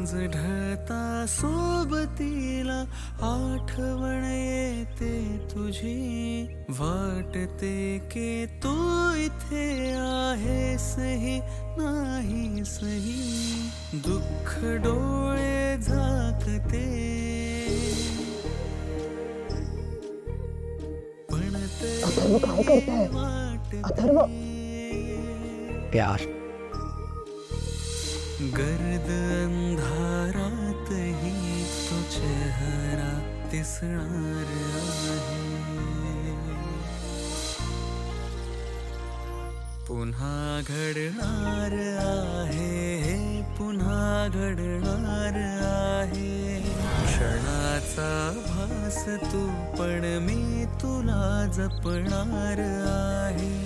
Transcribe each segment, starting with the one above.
सांज ढळता सोबतीला आठवण येते तुझी, वाटते की तू इथे आहेसही नाहीसही, दुःख डोळे झाकते पण अथर्व काय करताय? अथर्व प्यार गर्द अंधारातही तो चेहरा दिसणार आहे, पुन्हा घडणार आहे, पुन्हा घडणार आहे, क्षणाचा भास तू पण मी तुला जपणार आहे.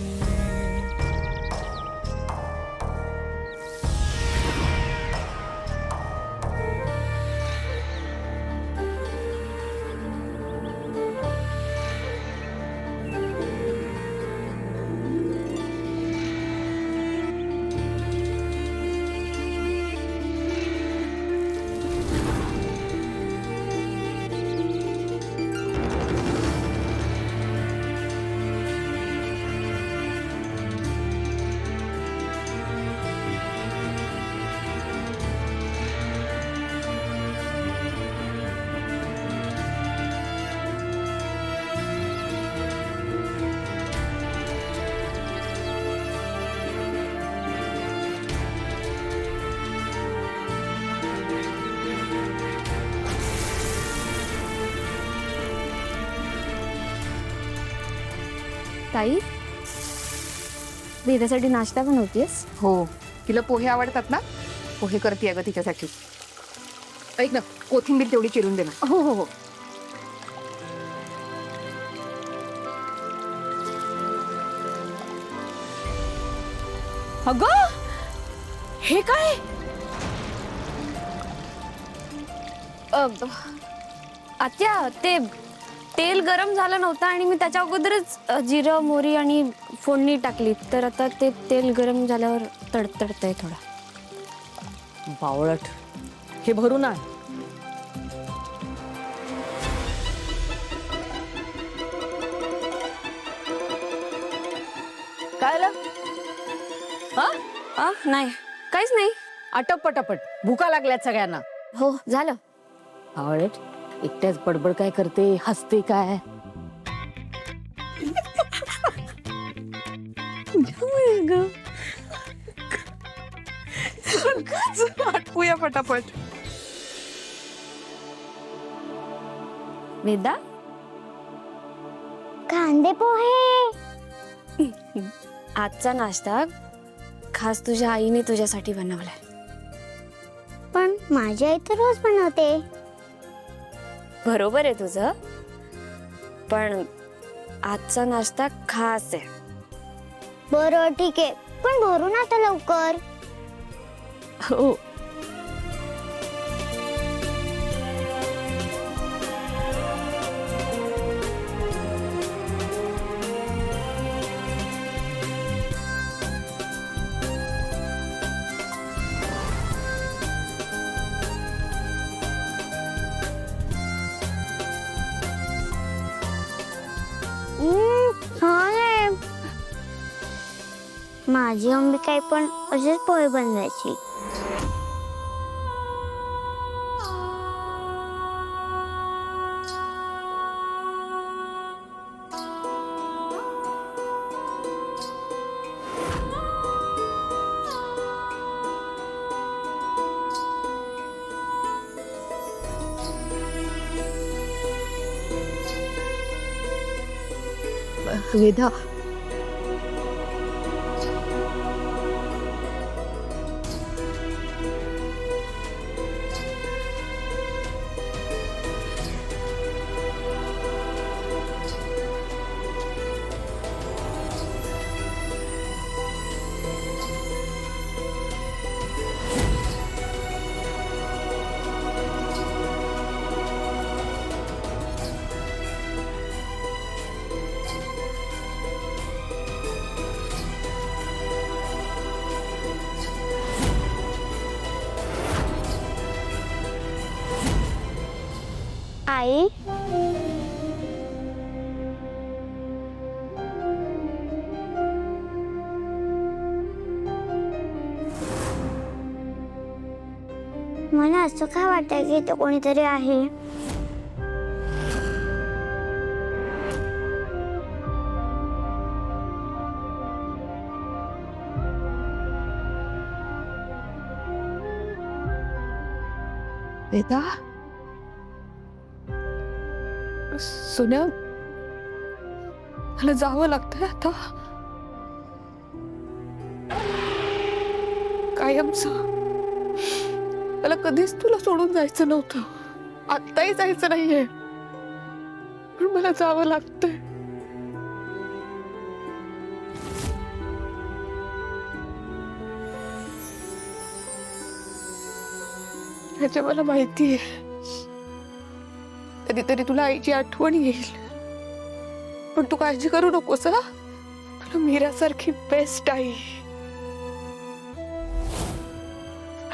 ताई, वेदासाठी नाश्ता बनवतेस? हो, तिला पोहे आवडतात ना, पोहे करते अगं तिच्यासाठी. ऐक ना, कोथिंबीर तेवढी चिरून दे ना. हो हो हो. अगं, हे काय? आत्या, ते तेल गरम झालं नव्हतं आणि मी त्याच्या अगोदरच जिरं मोहरी आणि फोडणी टाकली, तर आता ते तेल गरम झाल्यावर तडतडतंय थोडा. बावळट, हे भरून आण. काय आलं? हा, नाही, काहीच नाही. आटप पटापट, भुका लागल्यात सगळ्यांना. हो, झालं. बावळट, एकट्याच बडबड काय करते, हसते काय? आटपूया पटापट. वेदा, कांदे पोहे. आजचा नाश्ता खास तुझ्या आईने तुझ्यासाठी बनवलाय. पण माझी आई तर रोज बनवते. बरोबर आहे तुझं, पण आजचा नाश्ता खास आहे. बरं ठीक आहे, पण भरून आता लवकर. हो. छान आहे. माझी अंबिकाई पण असेच पोहे बनवायची. वेदा, आई मला असं काय वाटतंय की इथं कोणीतरी आहे. वेदा, सोन्या, मला जावं लागतंय आता. कायमचं. मला कधीच तुला सोडून जायचं नव्हतं. आत्ताही जायचं नाहीये. पण मला जावं लागतंय. ह्याचे मला माहिती आहे. कधीतरी तुला आईची आठवण येईल. पण तू काळजी करू नकोस हा. तुला मीरासारखी बेस्ट आई,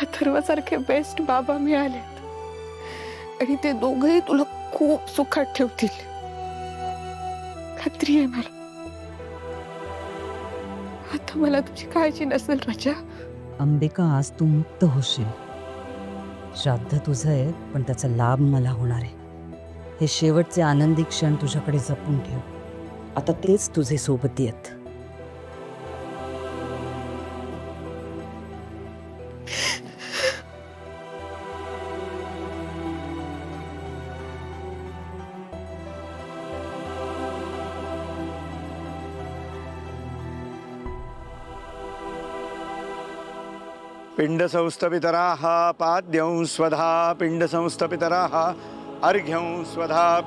अथर्वसारखे बेस्ट बाबा मिळालेत. आणि ते दोघंही तुला खूप सुखात ठेवतील. खात्री आहे मला. आता मला तुझी काळजी नसेल राजा. अंबिका, आज तू मुक्त होशील. श्राद्ध तुझं आहे, पण त्याचा लाभ मला होणार आहे. हे शेवटचे आनंदी क्षण तुझ्याकडे जपून ठेव. आता तेच तुझे सोबती आहेत. पिंड संस्थपितराः पाद्यं स्वधा पिंड संस्थपितराः अर्घ्यं स्वधा.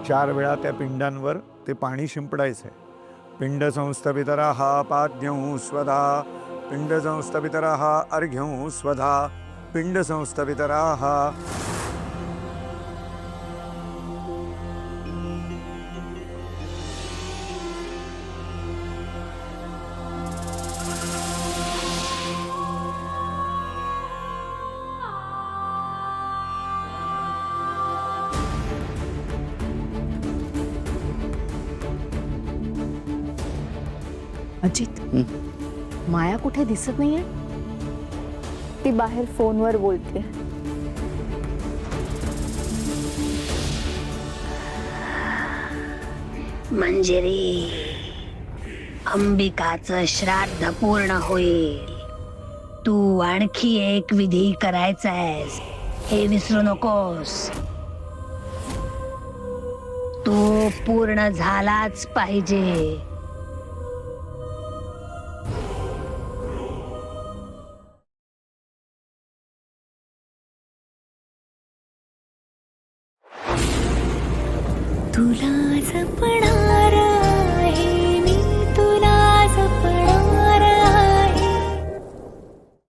4 वेळा त्या पिंडांवर ते पाणी शिंपडायचं आहे. पिंड संस्थपितराः पाद्यं स्वधा पिंड संस्थपितराः अर्घ्यं स्वधा पिंड संस्थपितराः. अजित, माया कुठे दिसत नाहीये. ती बाहेर फोनवर बोलते. मंजिरी, अंबिकाचं श्राद्ध पूर्ण होईल. तू आणखी एक विधी करायचा आहेस, हे विसरू नकोस. तो पूर्ण झालाच पाहिजे. तुला जपणार